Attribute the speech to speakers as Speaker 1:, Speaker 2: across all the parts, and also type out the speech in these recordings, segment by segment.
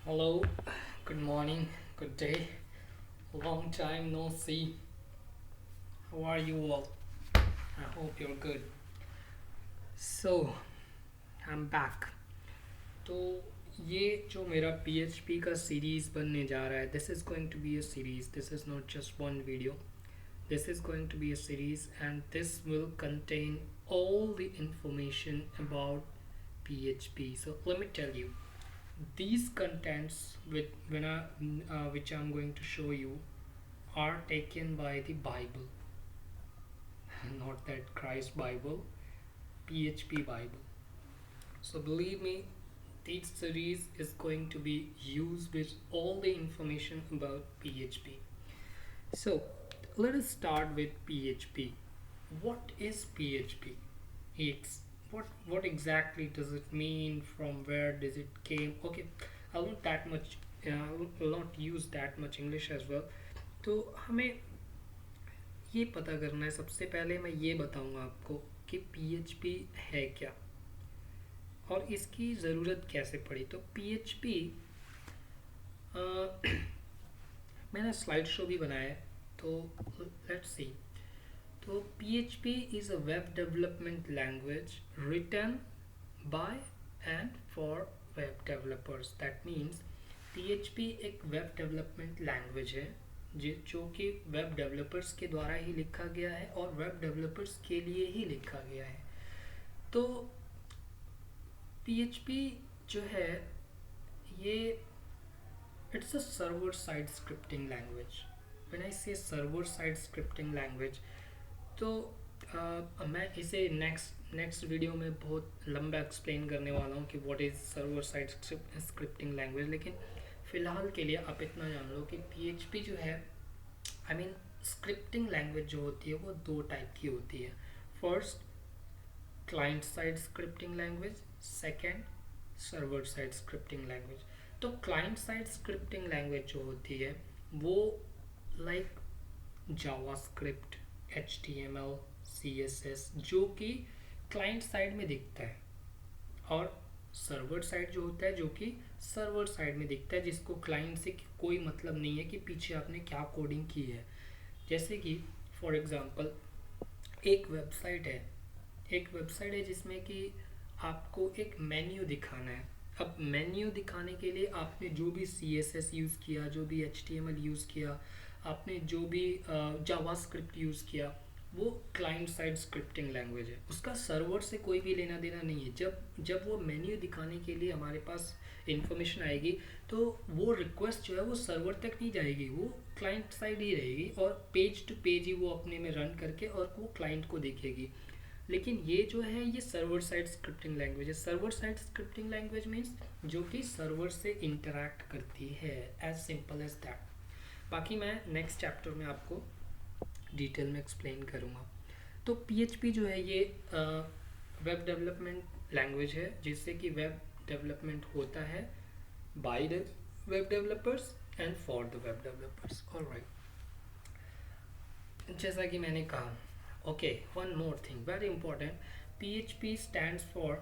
Speaker 1: Hello, good morning, good day. Long time no see. How are you all? I hope you're good. So, I'm back. तो ये जो मेरा PHP का series बनने जा रहा है, this is going to be a series. This is not just one video. This is going to be a series, and this will contain all the information about PHP. So let me tell you, these contents which I'm going to show you are taken by the Bible, not that Christ Bible, PHP Bible. So believe me, this series is going to be used with all the information about PHP. So let us start with PHP. What is PHP? It's what exactly does it mean? From where does it came? Okay, I'll not that much. I'll not use that much English as well. तो हमें ये पता करना है. सबसे पहले मैं ये बताऊंगा आपको कि PHP है क्या और इसकी ज़रूरत कैसे पड़ी. तो PHP मैंने स्लाइड शो भी बनाया है, तो लेट्स सी. तो PHP is a web development language written by and for web developers. That means PHP एक वेब डेवलपमेंट लैंग्वेज है जो कि वेब डेवलपर्स के द्वारा ही लिखा गया है और वेब डेवलपर्स के लिए ही लिखा गया है. तो PHP जो है ये it's a server side scripting language. When I say server side scripting language, तो मैं इसे नेक्स्ट वीडियो में बहुत लंबा एक्सप्लेन करने वाला हूँ कि what is server side scripting language. लेकिन फ़िलहाल के लिए आप इतना जान लो कि PHP जो है, आई मीन स्क्रिप्टिंग लैंग्वेज जो होती है वो दो टाइप की होती है. First client side scripting language, second server side scripting language. तो क्लाइंट साइड स्क्रिप्टिंग लैंग्वेज जो होती है वो लाइक जावास्क्रिप्ट, HTML, CSS जो कि क्लाइंट साइड में दिखता है, और सर्वर साइड जो होता है जो कि सर्वर साइड में दिखता है, जिसको क्लाइंट से कोई मतलब नहीं है कि पीछे आपने क्या कोडिंग की है. जैसे कि फॉर एग्जांपल एक वेबसाइट है जिसमें कि आपको एक मेन्यू दिखाना है. अब मेन्यू दिखाने के लिए आपने जो भी CSS यूज़ किया, जो भी HTML यूज़ किया, आपने जो भी जावास्क्रिप्ट यूज़ किया, वो क्लाइंट साइड स्क्रिप्टिंग लैंग्वेज है. उसका सर्वर से कोई भी लेना देना नहीं है. जब जब वो मेन्यू दिखाने के लिए हमारे पास इंफॉर्मेशन आएगी तो वो रिक्वेस्ट जो है वो सर्वर तक नहीं जाएगी, वो क्लाइंट साइड ही रहेगी और पेज टू पेज ही वो अपने में रन करके और वो क्लाइंट को दिखेगी. लेकिन ये जो है ये सर्वर साइड स्क्रिप्टिंग लैंग्वेज है. Server side scripting language means जो कि सर्वर से इंटरैक्ट करती है, एज सिंपल एज दैट. बाकी मैं नेक्स्ट चैप्टर में आपको डिटेल में एक्सप्लेन करूँगा. तो PHP जो है ये वेब डेवलपमेंट लैंग्वेज है जिससे कि वेब डेवलपमेंट होता है by the web developers and for the web developers. Alright, जैसा कि मैंने कहा, okay, one more thing very important. PHP stands for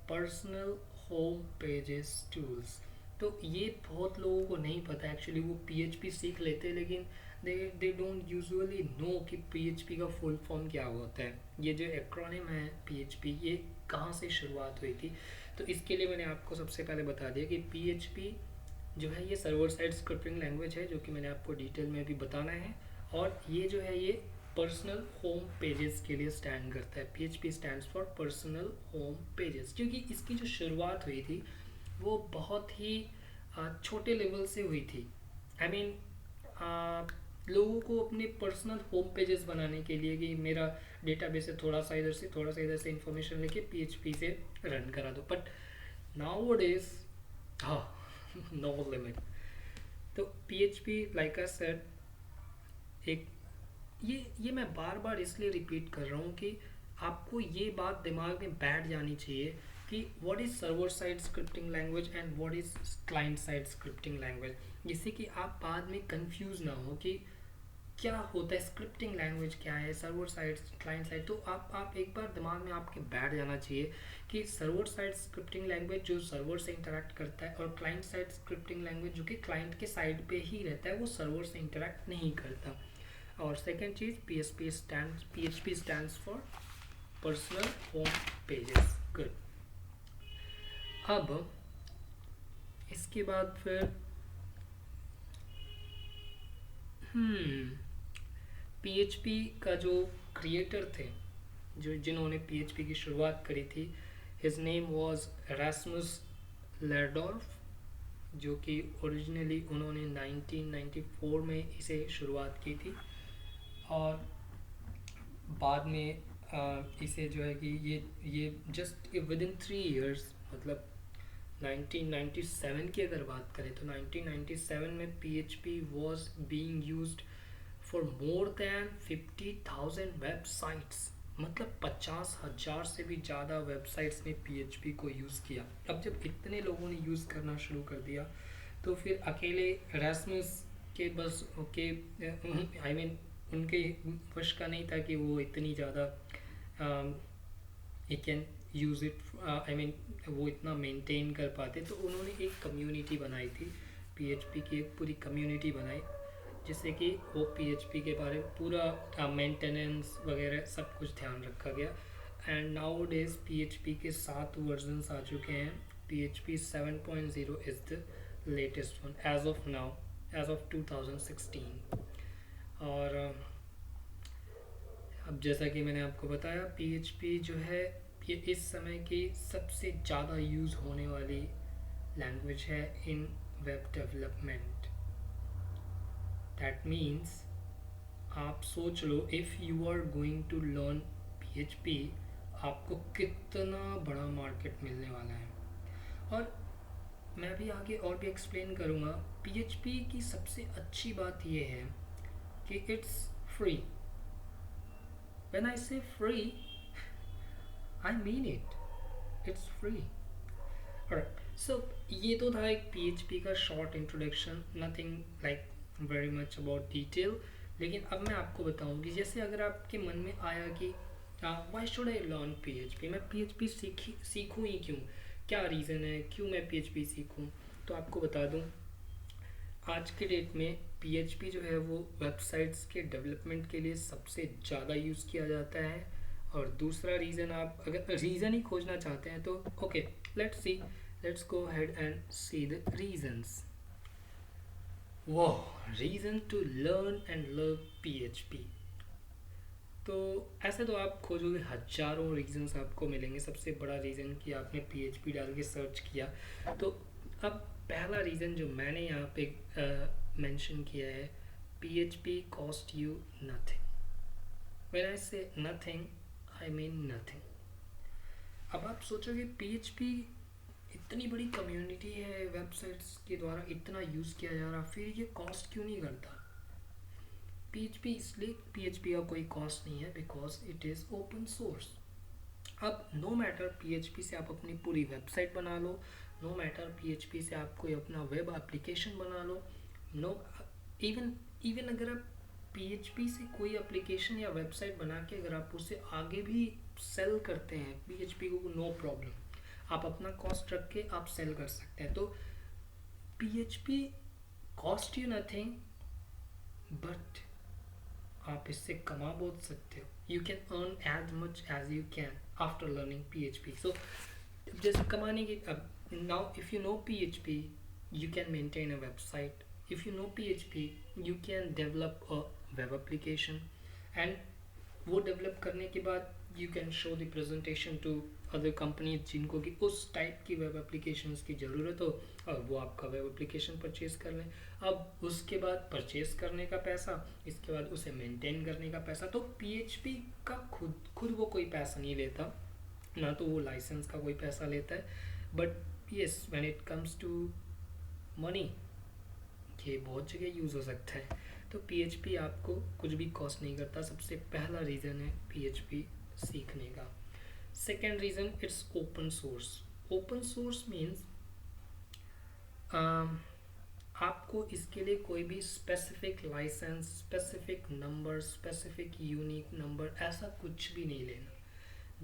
Speaker 1: personal home pages tools. तो ये बहुत लोगों को नहीं पता एक्चुअली. वो PHP सीख लेते हैं लेकिन दे डोंट यूजुअली नो कि PHP का फुल फॉर्म क्या होता है. ये जो एक्रोनिम है PHP, ये कहाँ से शुरुआत हुई थी. तो इसके लिए मैंने आपको सबसे पहले बता दिया कि PHP जो है ये सर्वर साइड स्क्रिप्टिंग लैंग्वेज है जो कि मैंने आपको डिटेल में भी बताना है. और ये जो है ये पर्सनल होम पेजेस के लिए स्टैंड करता है. PHP stands for personal home pages, क्योंकि इसकी जो शुरुआत हुई थी वो बहुत ही छोटे लेवल से हुई थी. आई I मीन लोगों को अपने पर्सनल होम पेजेस बनाने के लिए कि मेरा डेटाबेस से थोड़ा सा इधर से इंफॉर्मेशन लेके PHP से रन करा दो. बट नाउ डेज, हाँ, नो लिमिट. तो PHP लाइक आई सेड एक ये मैं बार बार इसलिए रिपीट कर रहा हूँ कि आपको ये बात दिमाग में बैठ जानी चाहिए कि what is server side scripting language and what is client side scripting language, जिससे कि आप बाद में कंफ्यूज ना हो कि क्या होता है, स्क्रिप्टिंग लैंग्वेज क्या है, सर्वर साइड, क्लाइंट साइड। तो आप एक बार दिमाग में आपके बैठ जाना चाहिए कि सर्वर साइड स्क्रिप्टिंग लैंग्वेज जो सर्वर से इंटरेक्ट करता है, और क्लाइंट साइड स्क्रिप्टिंग लैंग्वेज जो कि क्लाइंट के साइड पे ही रहता है, वो सर्वर से इंटरेक्ट नहीं करता। और second cheese, P H P stands for personal home pages. Good. अब इसके बाद फिर पीएचपी का जो क्रिएटर थे, जो जिन्होंने पीएचपी की शुरुआत करी थी, हिज नेम वाज एरास्मस लेरडॉर्फ, जो कि ओरिजिनली उन्होंने 1994 में इसे शुरुआत की थी। और बाद में इसे जो है कि ये जस्ट विद इन 3 इयर्स, मतलब 1997 की अगर बात करें तो 1997 में PHP was being used for more than 50,000 websites. मतलब 50,000 से भी ज़्यादा वेबसाइट्स ने पीएचपी को यूज़ किया। अब जब इतने लोगों ने यूज़ करना शुरू कर दिया, तो फिर अकेले रैस्मस के बस के आई मीन उनके वश का नहीं था कि वो इतनी ज़्यादा he can use it, I mean वो इतना मेंटेन कर पाते। तो उन्होंने एक कम्युनिटी बनाई थी, पीएचपी की एक पूरी कम्युनिटी बनाई, जिससे कि वो पीएचपी के बारे में पूरा मेंटेनेंस वगैरह सब कुछ ध्यान रखा गया। एंड नाउ डेज पीएचपी के 7 वर्जन्स आ चुके हैं। PHP 7.0 is the latest one as of now, as of 2016। और अब जैसा कि मैंने आपको बताया, पीएचपी जो है ये इस समय की सबसे ज़्यादा यूज़ होने वाली लैंग्वेज है in web development. That means आप सोच लो, if you are going to learn PHP, आपको कितना बड़ा मार्केट मिलने वाला है। और मैं भी आगे और भी एक्सप्लेन करूँगा। पीएचपी की सबसे अच्छी बात यह है कि it's free. When I say free, I mean it, it's free. So ये तो था एक पीएचपी का short introduction, nothing like very much about detail. लेकिन अब मैं आपको बताऊं कि जैसे अगर आपके मन में आया कि why should I learn PHP, मैं पीएचपी सीखूं ही क्यों, क्या रीज़न है क्यों मैं पीएचपी सीखूं, तो आपको बता दूं, आज के डेट में पीएचपी जो है वो वेबसाइट्स के डेवलपमेंट के लिए सबसे ज़्यादा यूज़ किया जाता है। और दूसरा रीज़न, आप अगर रीज़न ही खोजना चाहते हैं तो okay, let's go ahead and see the reasons. वो reason to learn and love PHP, तो ऐसे तो आप खोजोगे हजारों रीजंस आपको मिलेंगे। सबसे बड़ा रीज़न कि आपने पीएचपी डाल के सर्च किया। तो अब पहला रीज़न जो मैंने यहाँ पे मेंशन किया है, PHP cost you nothing. When I से नथिंग, आई मीन नथिंग। अब आप सोचोगे पीएचपी इतनी बड़ी कम्युनिटी है, वेबसाइट्स के द्वारा इतना यूज़ किया जा रहा, फिर ये कॉस्ट क्यों नहीं करता। पीएचपी इसलिए पीएचपी का कोई कॉस्ट नहीं है because it is open source. अब नो मैटर पीएचपी से आप अपनी पूरी वेबसाइट बना लो, नो मैटर पीएचपी से आप कोई अपना वेब एप्लीकेशन बना लो, नो इवन इवन अगर आप पीएचपी से कोई एप्लीकेशन या वेबसाइट बना के अगर आप उसे आगे भी सेल करते हैं पीएचपी को, नो प्रॉब्लम, आप अपना कॉस्ट रख के आप सेल कर सकते हैं। तो PHP cost you nothing, but आप इससे कमा बहुत सकते हो। You can earn as much as you can after learning PHP. So जैसे कमाने की, अब now if you know PHP, you can maintain a website. If you know PHP, you can develop a web application, and वो develop करने के बाद you can show the presentation to other companies जिनको कि उस टाइप की web applications की ज़रूरत हो, और वो आपका वेब एप्लीकेशन परचेज कर लें। अब उसके बाद परचेज करने का पैसा, इसके बाद उसे मेंटेन करने का पैसा। तो पीएचपी का खुद वो कोई पैसा नहीं लेता, ना तो वो लाइसेंस का कोई पैसा लेता है। But yes, when it comes to money, ये बहुत जगह यूज़ हो सकता है। तो पीएचपी आपको कुछ भी कॉस्ट नहीं करता। सबसे पहला रीज़न है पीएचपी सीखने का। Second reason, it's open source. Open source means आपको इसके लिए कोई भी specific license, specific number, specific unique number ऐसा कुछ भी नहीं लेना।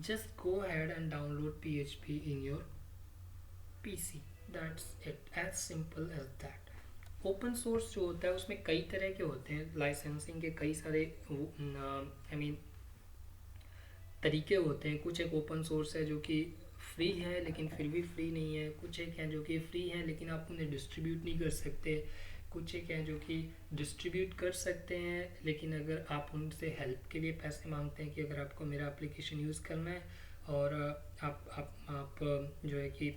Speaker 1: Just go ahead and download PHP in your PC, that's it, as simple as that. Open source जो होता है उसमें कई तरह के होते हैं, लाइसेंसिंग के कई सारे तरीके होते हैं। कुछ एक ओपन सोर्स है जो कि फ्री है लेकिन फिर भी फ्री नहीं है, कुछ एक हैं जो कि फ्री है लेकिन आप उन्हें डिस्ट्रीब्यूट नहीं कर सकते, कुछ एक हैं जो कि डिस्ट्रीब्यूट कर सकते हैं लेकिन अगर आप उनसे हेल्प के लिए पैसे मांगते हैं कि अगर आपको मेरा एप्लीकेशन यूज़ करना है और आप जो है कि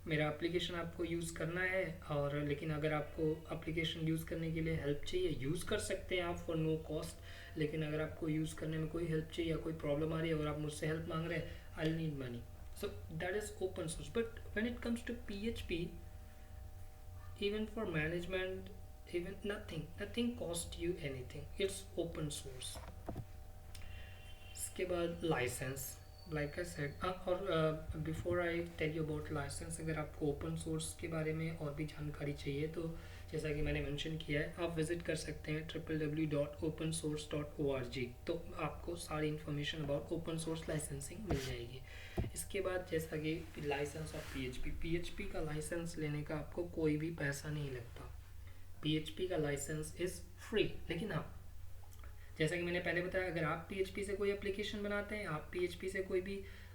Speaker 1: मेरा एप्लीकेशन आपको यूज़ करना है, और लेकिन अगर आपको एप्लीकेशन यूज़ करने के लिए हेल्प चाहिए, यूज़ कर सकते हैं आप फॉर नो कॉस्ट, लेकिन अगर आपको यूज़ करने में कोई हेल्प चाहिए या कोई प्रॉब्लम आ रही है और आप मुझसे हेल्प मांग रहे हैं, I need money, so that is open source. But when it comes to PHP, even for management, even nothing cost you anything, it's open source। इसके बाद लाइसेंस, लाइक आई सेड, और before I tell you about license, अगर आपको open source के बारे में और भी जानकारी चाहिए तो जैसा कि मैंने मेंशन किया है, आप विजिट कर सकते हैं www.opensource.org, तो आपको सारी information about open source licensing मिल जाएगी। इसके बाद जैसा कि लाइसेंस ऑफ PHP का लाइसेंस लेने का आपको कोई भी पैसा नहीं लगता। PHP का लाइसेंस इज़ फ्री, लेकिन हाँ, जैसा कि मैंने पहले बताया, अगर आप PHP से कोई एप्लीकेशन बनाते हैं, आप PHP से कोई भी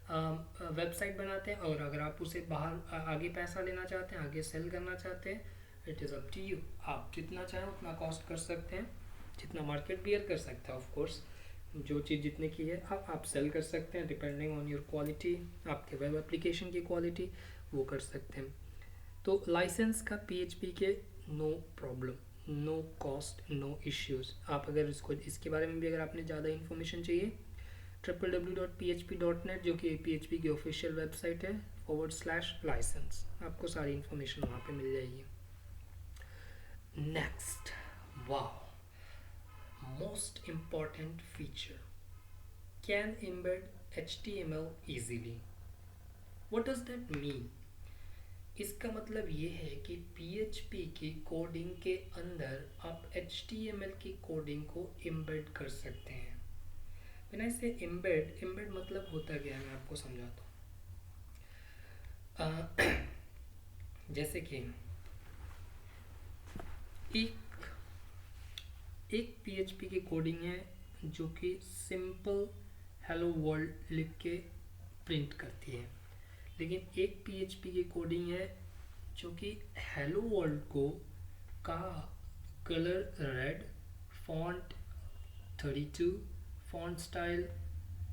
Speaker 1: वेबसाइट बनाते हैं और अगर आप उसे बाहर आगे पैसा लेना चाहते हैं, आगे सेल करना चाहते हैं, it is up to you. आप जितना चाहें उतना कॉस्ट कर सकते हैं, जितना मार्केट बियर कर सकता है। ऑफ कोर्स जो चीज़ जितने की है आप सेल कर सकते हैं, डिपेंडिंग ऑन योर क्वालिटी, आपके वेब एप्लीकेशन की क्वालिटी, वो कर सकते हैं। तो लाइसेंस का PHP के no problem, no cost, no issues. आप अगर इसके बारे में भी अगर आपने ज़्यादा इन्फॉर्मेशन चाहिए, www.php.net जो कि PHP की ऑफिशियल वेबसाइट है, /license, आपको सारी इन्फॉर्मेशन वहाँ पे मिल जाएगी। Next, wow, most important feature, can embed HTML easily। What does that mean? इसका मतलब ये है कि PHP की कोडिंग के अंदर आप HTML की कोडिंग को एम्बेड कर सकते हैं। मैंने इसे एम्बेड मतलब होता क्या है, मैं आपको समझाता हूँ। जैसे कि एक PHP की कोडिंग है जो कि सिंपल हेलो वर्ल्ड लिख के प्रिंट करती है, लेकिन एक PHP की कोडिंग है जो कि हेलो वर्ल्ड को का colour red, font 32, font style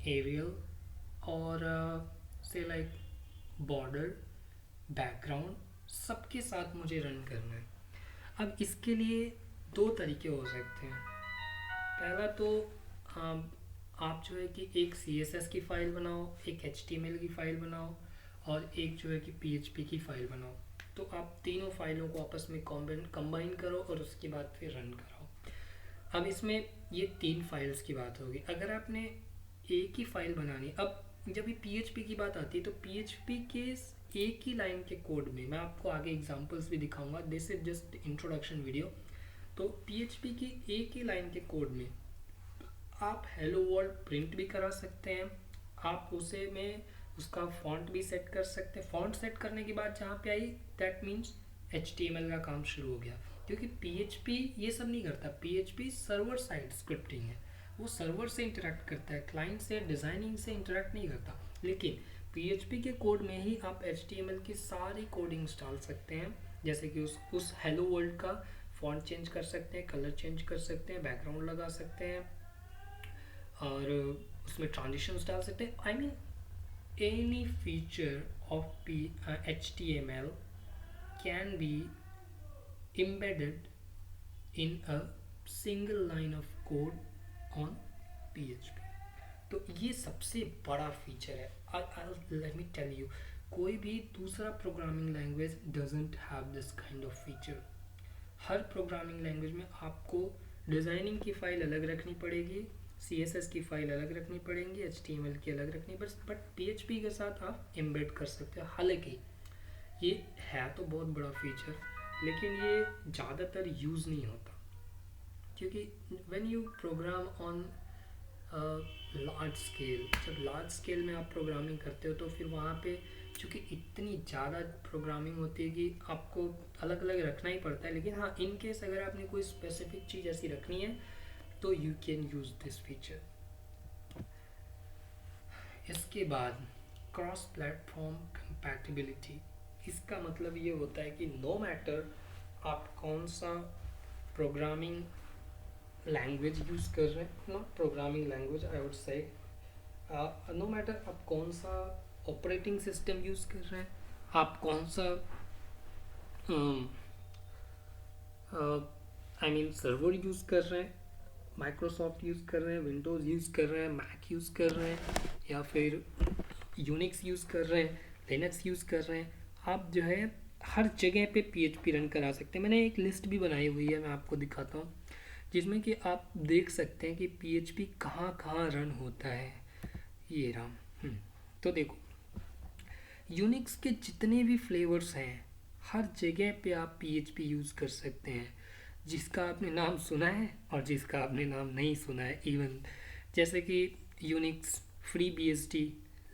Speaker 1: Arial और से लाइक बॉर्डर, बैकग्राउंड सबके साथ मुझे रन करना है। अब इसके लिए दो तरीके हो सकते हैं। पहला तो आप जो है कि एक CSS की फ़ाइल बनाओ, एक HTML की फ़ाइल बनाओ और एक जो है कि PHP की फ़ाइल बनाओ। तो आप तीनों फाइलों को आपस में कंबाइन करो और उसके बाद फिर रन कराओ। अब इसमें ये 3 फाइल्स की बात होगी। अगर आपने एक ही फाइल बनानी, अब जब ये PHP की बात आती है तो PHP के एक ही लाइन के कोड में, मैं आपको आगे एग्जांपल्स भी दिखाऊंगा, this is just introduction video. तो PHP की एक ही लाइन के कोड में आप हेलो वर्ल्ड प्रिंट भी करा सकते हैं, आप उसे में उसका फॉन्ट भी सेट कर सकते हैं। फॉन्ट सेट करने के बाद जहाँ पे आई, दैट मीन्स HTML का काम शुरू हो गया, क्योंकि PHP ये सब नहीं करता। PHP सर्वर साइड स्क्रिप्टिंग है, वो सर्वर से इंटरेक्ट करता है, क्लाइंट से, डिज़ाइनिंग से इंटरेक्ट नहीं करता। लेकिन PHP के कोड में ही आप HTML की सारी कोडिंग्स डाल सकते हैं, जैसे कि उस हेलो वर्ल्ड का फॉन्ट चेंज कर सकते हैं, कलर चेंज कर सकते हैं, बैकग्राउंड लगा सकते हैं और उसमें ट्रांजिशंस डाल सकते हैं। I mean any feature of HTML can be embedded in a single line of code on PHP। तो ये सबसे बड़ा फीचर है। let me tell you, कोई भी दूसरा programming language doesn't have this kind of feature। Her programming language में आपको डिज़ाइनिंग की फ़ाइल अलग रखनी पड़ेगी, CSS की फ़ाइल अलग रखनी पड़ेंगी, HTML की अलग रखनी, बट PHP के साथ आप एम्बेड कर सकते हो। हालांकि ये है तो बहुत बड़ा फीचर, लेकिन ये ज़्यादातर यूज़ नहीं होता, क्योंकि when you program on large scale, जब लार्ज स्केल में आप प्रोग्रामिंग करते हो तो फिर वहाँ पे चूँकि इतनी ज़्यादा प्रोग्रामिंग होती है कि आपको अलग अलग रखना ही पड़ता है। लेकिन हाँ, इन केस अगर आपने कोई स्पेसिफिक चीज़ ऐसी रखनी है तो you can use this feature. इसके बाद क्रॉस प्लेटफॉर्म कंपैटिबिलिटी। इसका मतलब ये होता है कि नो मैटर आप कौन सा प्रोग्रामिंग लैंग्वेज यूज़ कर रहे हैं, not programming language I would say, no matter आप कौन सा ऑपरेटिंग सिस्टम यूज़ कर रहे हैं, आप कौन सा आई मीन सर्वर यूज़ कर रहे हैं, माइक्रोसॉफ्ट यूज़ कर रहे हैं, विंडोज़ यूज़ कर रहे हैं, मैक यूज़ कर रहे हैं, या फिर यूनिक्स यूज़ कर रहे हैं, लिनक्स यूज़ कर रहे हैं, आप जो है हर जगह पे PHP रन करा सकते हैं। मैंने एक लिस्ट भी बनाई हुई है, मैं आपको दिखाता हूँ, जिसमें कि आप देख सकते हैं कि PHP कहाँ कहाँ रन होता है। ये राम तो देखो, यूनिक्स के जितने भी फ्लेवर्स हैं हर जगह पे आप PHP यूज़ कर सकते हैं, जिसका आपने नाम सुना है और जिसका आपने नाम नहीं सुना है इवन, जैसे कि Unix, free BSD,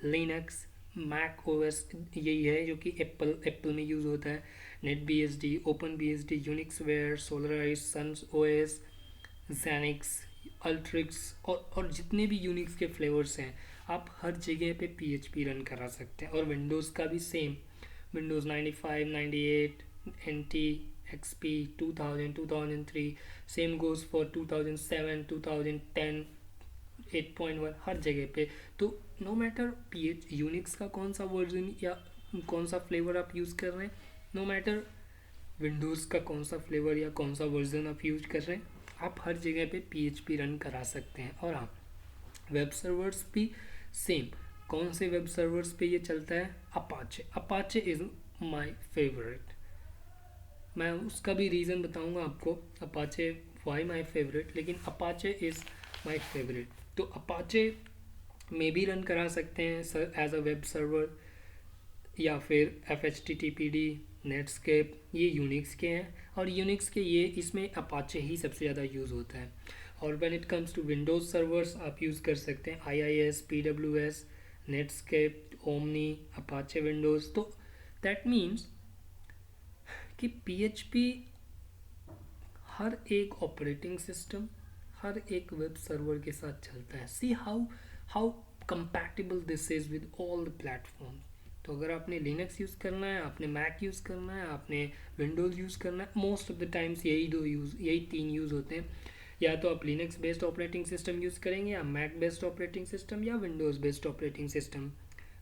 Speaker 1: Linux, Mac OS यही है जो कि एप्पल में यूज़ होता है, Net BSD, Open BSD, UnixWare, Solaris, Sun's OS, Xenix, Ultrix और जितने भी यूनिक्स के फ्लेवर्स हैं आप हर जगह पे PHP रन करा सकते हैं। और विंडोज़ का भी same, Windows 95, 98, NT, XP, 2000, 2003, same goes for 2007, 2010, 8.1, हर जगह पे। तो नो मैटर यूनिक्स का कौन सा वर्जन या कौन सा फ्लेवर आप यूज़ कर रहे हैं, नो मैटर विंडोज़ का कौन सा फ्लेवर या कौन सा वर्जन आप यूज कर रहे हैं, आप हर जगह पे PHP रन करा सकते हैं। और हाँ, वेब सर्वर्स भी सेम। कौन से वेब सर्वर्स पे ये चलता है, Apache. Apache is my favourite. मैं उसका भी रीज़न बताऊंगा आपको, अपाचे वाई माय फेवरेट, लेकिन अपाचे इज़ माय फेवरेट। तो अपाचे में भी रन करा सकते हैं sir as a web server, या फिर FHTTPD, नेटस्केप, ये यूनिक्स के हैं। और यूनिक्स के ये इसमें अपाचे ही सबसे ज़्यादा यूज़ होता है। और when it comes to Windows servers आप यूज़ कर सकते हैं IIS, PWS, Netscape, Omni, Apache Windows. तो दैट मीन्स कि PHP हर एक ऑपरेटिंग सिस्टम, हर एक वेब सर्वर के साथ चलता है। See how how compatible this is with all the platform. तो अगर आपने लिनक्स यूज़ करना है, आपने मैक यूज़ करना है, आपने विंडोज़ यूज़ करना है, मोस्ट ऑफ द टाइम्स यही तीन यूज़ होते हैं। या तो आप Linux based operating system use करेंगे, या मैक बेस्ड ऑपरेटिंग सिस्टम, या विंडोज़ बेस्ड ऑपरेटिंग सिस्टम।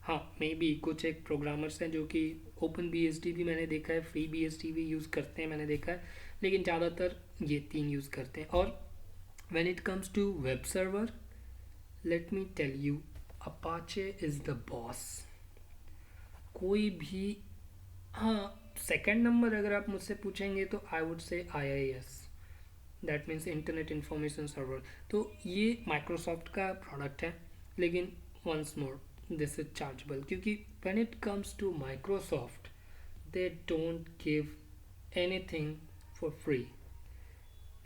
Speaker 1: हाँ, मे बी कुछ एक प्रोग्रामर्स हैं जो कि ओपन BSD भी मैंने देखा है, फ्री BSD भी यूज़ करते हैं मैंने देखा है, लेकिन ज़्यादातर ये तीन यूज़ करते हैं। और when it comes to web server, let me tell you, Apache is the boss. कोई भी, हाँ, सेकंड नंबर अगर आप मुझसे पूछेंगे तो I would say IIS, that means internet information server. तो ये माइक्रोसॉफ्ट का प्रोडक्ट है, लेकिन once more this is chargeable, क्योंकि when it comes to Microsoft they don't give anything for free.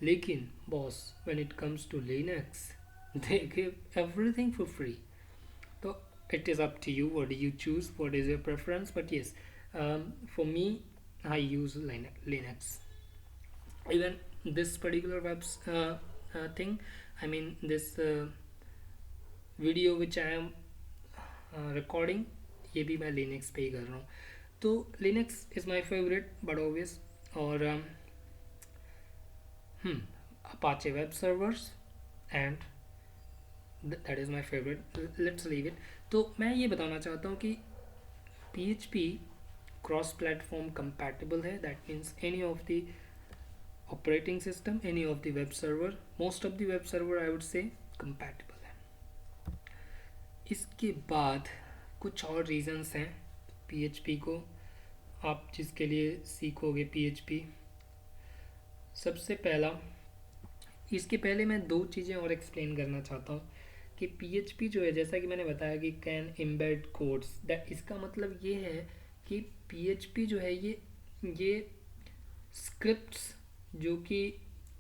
Speaker 1: लेकिन boss, when it comes to Linux they give everything for free. So it is up to you. What do you choose? What is your preference? But yes, for me, I use Linux. Even this particular thing, I mean this video which I am recording, ये भी मैं Linux पे ही कर रहा हूँ। तो Linux is my favorite, but obvious, और Apache web servers and that is my favorite. Let's leave it. तो मैं ये बताना चाहता हूँ कि PHP क्रॉस प्लेटफॉर्म कंपैटिबल है। That means any of the operating system, any of the web server, most of the web server I would से compatible है। इसके बाद कुछ और रीजंस हैं PHP को आप जिसके लिए सीखोगे PHP। सबसे पहला, इसके पहले मैं दो चीज़ें और एक्सप्लेन करना चाहता हूँ कि PHP जो है, जैसा कि मैंने बताया कि कैन एम्बेड कोड्स, दैट इसका मतलब ये है कि PHP जो है ये स्क्रिप्ट्स जो कि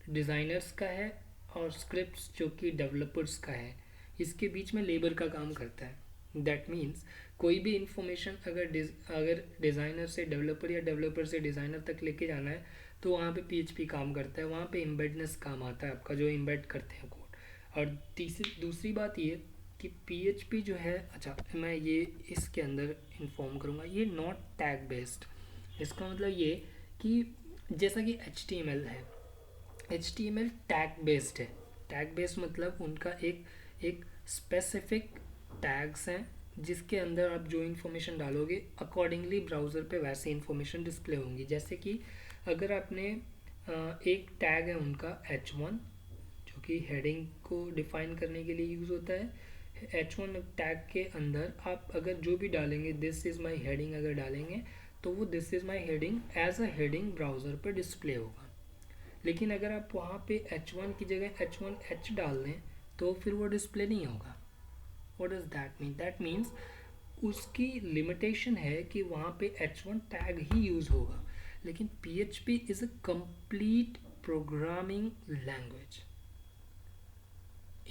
Speaker 1: डिज़ाइनर्स का है और स्क्रिप्ट्स जो कि डेवलपर्स का है, इसके बीच में लेबर का काम करता है। दैट मीन्स कोई भी इंफॉर्मेशन अगर डिज़ाइनर से डेवलपर या डेवलपर से डिज़ाइनर तक लेके जाना है तो वहाँ पे PHP काम करता है, वहाँ पे एम्बेडनेस काम आता है आपका, जो एम्बेड करते हैं कोड। और दूसरी बात ये कि PHP जो है, अच्छा मैं ये इसके अंदर इन्फॉर्म करूँगा, ये नॉट टैग बेस्ड। इसका मतलब ये कि जैसा कि HTML है, HTML टैग बेस्ड है। टैग बेस्ड मतलब उनका एक स्पेसिफिक टैग्स हैं जिसके अंदर आप जो इन्फॉर्मेशन डालोगे अकॉर्डिंगली ब्राउज़र पे वैसे इन्फॉर्मेशन डिस्प्ले होंगी। जैसे कि अगर आपने एक टैग है उनका H1 जो कि हेडिंग को डिफाइन करने के लिए यूज़ होता है। H1 टैग के अंदर आप अगर जो भी डालेंगे, दिस इज़ माई हेडिंग अगर डालेंगे तो वो this is my heading as a heading browser पर डिस्प्ले होगा। लेकिन अगर आप वहाँ पे H1 की जगह H1H डाल दें तो फिर वो डिस्प्ले नहीं होगा। What does that mean? That means उसकी लिमिटेशन है कि वहाँ पे H1 टैग ही यूज़ होगा। लेकिन PHP is a complete programming language.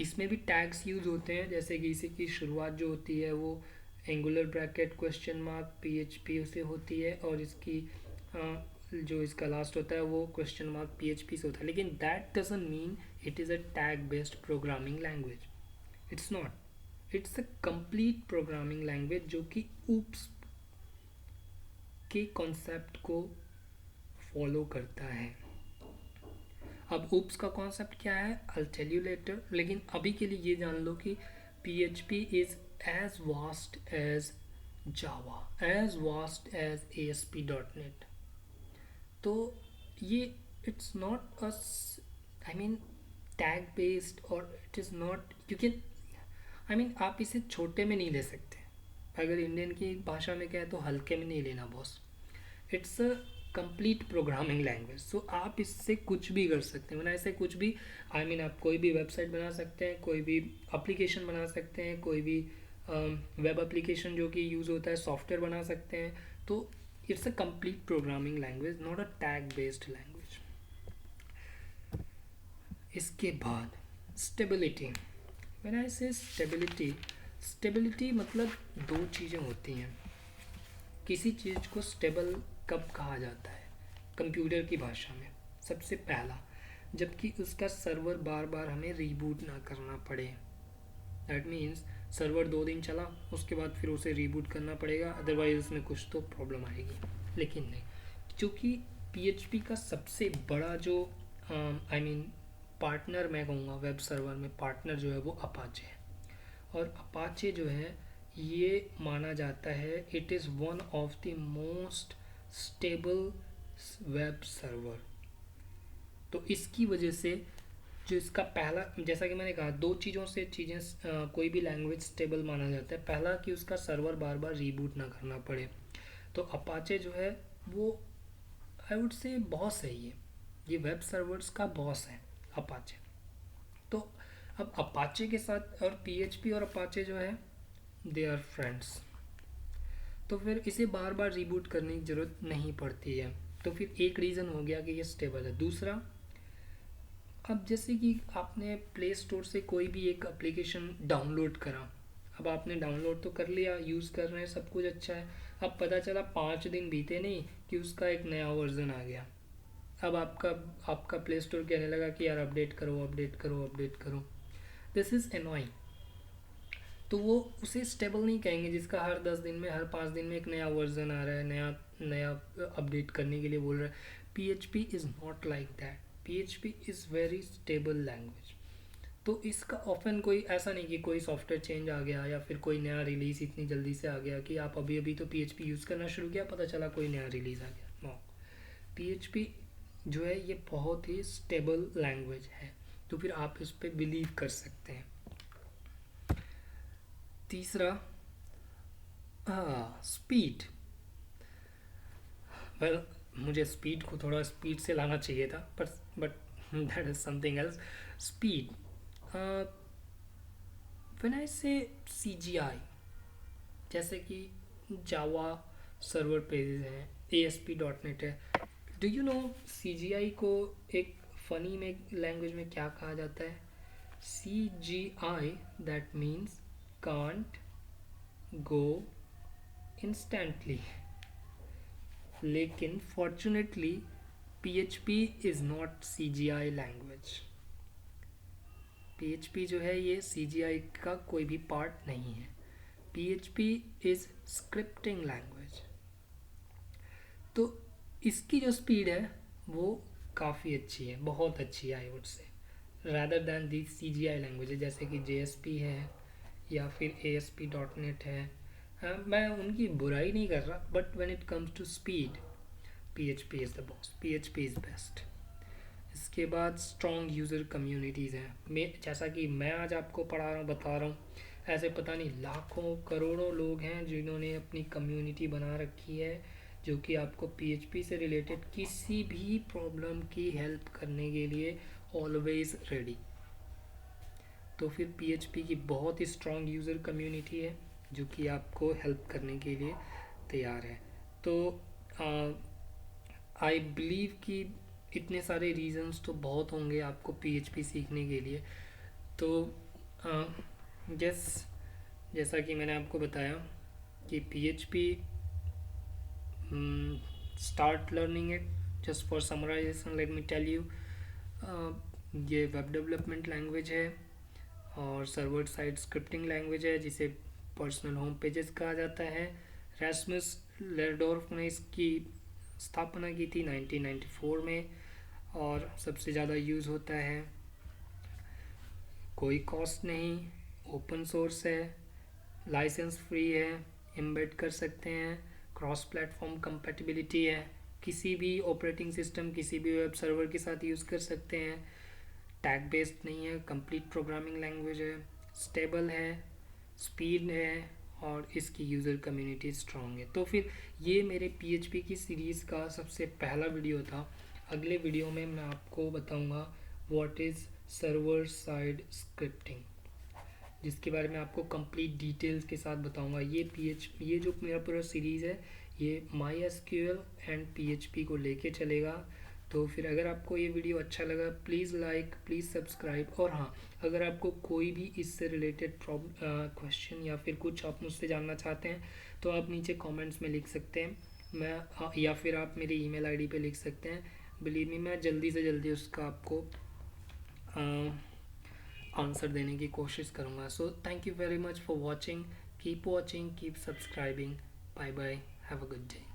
Speaker 1: इसमें भी टैग्स यूज़ होते हैं, जैसे कि इसी की शुरुआत जो होती है वो angular bracket question mark PHP से होती है, और इसकी जो इसका लास्ट होता है वो क्वेश्चन मार्क PHP से होता है। लेकिन that doesn't mean it is a tag based programming language. It's not, it's a complete programming language जो कि ऊप्स के कॉन्सेप्ट को फॉलो करता है। अब ऊप्स का कॉन्सेप्ट क्या है आई टेल यू लेटर, लेकिन अभी के लिए ये जान लो कि PHP is as vast as Java, as vast as ASP.NET। तो ये it's not a I mean tag based, और इट इज़ नॉट, क्योंकि आई मीन आप इसे छोटे में नहीं ले सकते। अगर इंडियन की भाषा में कहें तो हल्के में नहीं लेना boss. It's a complete programming language. So आप इससे कुछ भी कर सकते हैं, ऐसे कुछ भी आई मीन आप कोई भी वेबसाइट बना सकते हैं, कोई भी एप्लीकेशन बना सकते हैं, कोई भी वेब एप्लीकेशन जो कि यूज़ होता है सॉफ्टवेयर बना सकते हैं। तो it's a complete programming language, not a tag based language. इसके बाद स्टेबिलिटी। व्हेन आई से स्टेबिलिटी, स्टेबिलिटी मतलब दो चीज़ें होती हैं। किसी चीज़ को स्टेबल कब कहा जाता है कंप्यूटर की भाषा में? सबसे पहला, जबकि उसका सर्वर बार बार हमें रीबूट ना करना पड़े। दैट मीन्स सर्वर 2 दिन चला, उसके बाद फिर उसे रीबूट करना पड़ेगा, अदरवाइज उसमें कुछ तो प्रॉब्लम आएगी। लेकिन नहीं, क्योंकि PHP का सबसे बड़ा जो आई मीन पार्टनर मैं कहूँगा वेब सर्वर में, पार्टनर जो है वो अपाचे है। और अपाचे जो है ये माना जाता है it is one of the most stable web server. तो इसकी वजह से जो इसका पहला, जैसा कि मैंने कहा, दो चीज़ों से चीज़ें कोई भी लैंग्वेज स्टेबल माना जाता है। पहला कि उसका सर्वर बार बार रीबूट ना करना पड़े। तो अपाचे जो है वो आई वुड से बॉस है, ये वेब सर्वर्स का बॉस है अपाचे। तो अब अपाचे के साथ और PHP और अपाचे जो है दे आर फ्रेंड्स, तो फिर इसे बार बार रीबूट करने की ज़रूरत नहीं पड़ती है। तो फिर एक रीज़न हो गया कि ये स्टेबल है। दूसरा, अब जैसे कि आपने प्ले स्टोर से कोई भी एक एप्लीकेशन डाउनलोड करा, अब आपने डाउनलोड तो कर लिया, यूज़ कर रहे हैं, सब कुछ अच्छा है। अब पता चला 5 दिन बीते नहीं कि उसका एक नया वर्जन आ गया। अब आपका प्ले स्टोर कहने लगा कि यार अपडेट करो अपडेट करो अपडेट करो। This is annoying. तो वो उसे स्टेबल नहीं कहेंगे जिसका हर 10 दिन में, हर 5 दिन में एक नया वर्जन आ रहा है, नया नया अपडेट करने के लिए बोल रहा है। PHP is not like that. PHP is very stable language. तो इसका ऑफन कोई ऐसा नहीं कि कोई सॉफ्टवेयर चेंज आ गया या फिर कोई नया रिलीज़ इतनी जल्दी से आ गया कि आप अभी अभी तो PHP यूज़ करना शुरू किया, पता चला कोई नया रिलीज़ आ गया। नो, PHP जो है ये बहुत ही स्टेबल लैंग्वेज है, तो फिर आप इस पर बिलीव कर सकते हैं। तीसरा, स्पीड। वेल, मुझे स्पीड को थोड़ा स्पीड से लाना चाहिए था, but that is something else. Speed, when I से CGI, जैसे कि जावा सर्वर पेजेस हैं, ASP.NET है। डू यू नो CGI को एक फनी में लैंग्वेज में क्या कहा जाता है? CGI, that means can't go instantly. लेकिन fortunately PHP is not CGI language. PHP जो है ये CGI का कोई भी पार्ट नहीं है। PHP is scripting language. तो इसकी जो स्पीड है वो काफ़ी अच्छी है, बहुत अच्छी है आई वुड से, rather than the CGI language जैसे कि JSP है या फिर ASP.NET है। मैं उनकी बुराई नहीं कर रहा, but when it comes to speed PHP is the boss, PHP is best. इसके बाद स्ट्रॉन्ग यूज़र कम्युनिटीज़ हैं। मैं जैसा कि मैं आज आपको पढ़ा रहा हूँ, बता रहा हूँ, ऐसे पता नहीं लाखों करोड़ों लोग हैं जिन्होंने अपनी कम्युनिटी बना रखी है, जो कि आपको PHP से रिलेटेड किसी भी प्रॉब्लम की हेल्प करने के लिए ऑलवेज रेडी। तो फिर PHP की बहुत ही स्ट्रॉन्ग यूज़र कम्युनिटी है जो कि आपको हेल्प करने के लिए तैयार है। तो आई बिलीव कि इतने सारे रीजंस तो बहुत होंगे आपको PHP सीखने के लिए। तो जैसा कि मैंने आपको बताया कि PHP start learning it. Just for summarization let me tell you, ये वेब डेवलपमेंट लैंग्वेज है और सर्वर साइड स्क्रिप्टिंग लैंग्वेज है जिसे पर्सनल होम पेजेस कहा जाता है। रास्मस लेरडोर्फ ने इसकी स्थापना की थी 1994 में और सबसे ज़्यादा यूज़ होता है। कोई कॉस्ट नहीं, ओपन सोर्स है, लाइसेंस फ्री है, एम्बेड कर सकते हैं, क्रॉस प्लेटफॉर्म कंपैटिबिलिटी है, किसी भी ऑपरेटिंग सिस्टम किसी भी वेब सर्वर के साथ यूज़ कर सकते हैं, टैग बेस्ड नहीं है, कंप्लीट प्रोग्रामिंग लैंग्वेज है, स्टेबल है, स्पीड है और इसकी यूज़र कम्युनिटी स्ट्रॉन्ग है। तो फिर ये मेरे PHP की सीरीज़ का सबसे पहला वीडियो था। अगले वीडियो में मैं आपको बताऊंगा what is server side scripting, जिसके बारे में आपको कंप्लीट डिटेल्स के साथ बताऊंगा। ये जो मेरा पूरा सीरीज़ है ये MySQL एंड PHP को लेके चलेगा। तो फिर अगर आपको ये वीडियो अच्छा लगा प्लीज़ लाइक, प्लीज़ सब्सक्राइब। और हाँ, अगर आपको कोई भी इससे रिलेटेड क्वेश्चन या फिर कुछ आप मुझसे जानना चाहते हैं तो आप नीचे कमेंट्स में लिख सकते हैं। या फिर आप मेरी ईमेल आईडी पे लिख सकते हैं। बिलीव मी, मैं जल्दी से जल्दी उसका आपको आंसर देने की कोशिश करूँगा। So thank you very much for watching, keep subscribing, bye bye, have a good day.